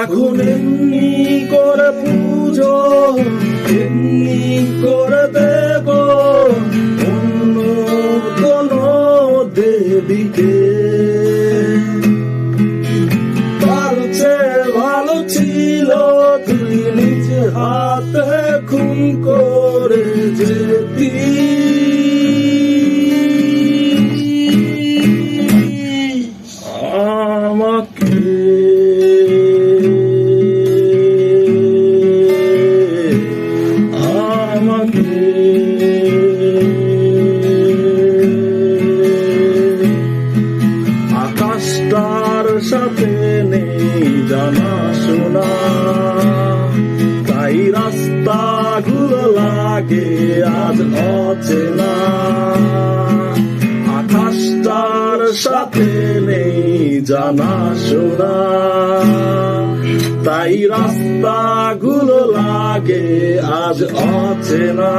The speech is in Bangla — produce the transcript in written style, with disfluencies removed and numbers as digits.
এখন এমনি করে পুজো এমনি করে দেব অন্য কোন দেবীকে। তার চেয়ে ভালো ছিল তুই নিজ হাতে খুন করে যেতি। আকাশটার সাথে নেই জানা শোনা, তাই রাস্তাগুলো লাগে আজ অচেনা। আকাশটার সাথে নেই জানা শোনা, তাই রাস্তাগুলো লাগে আজ অচেনা।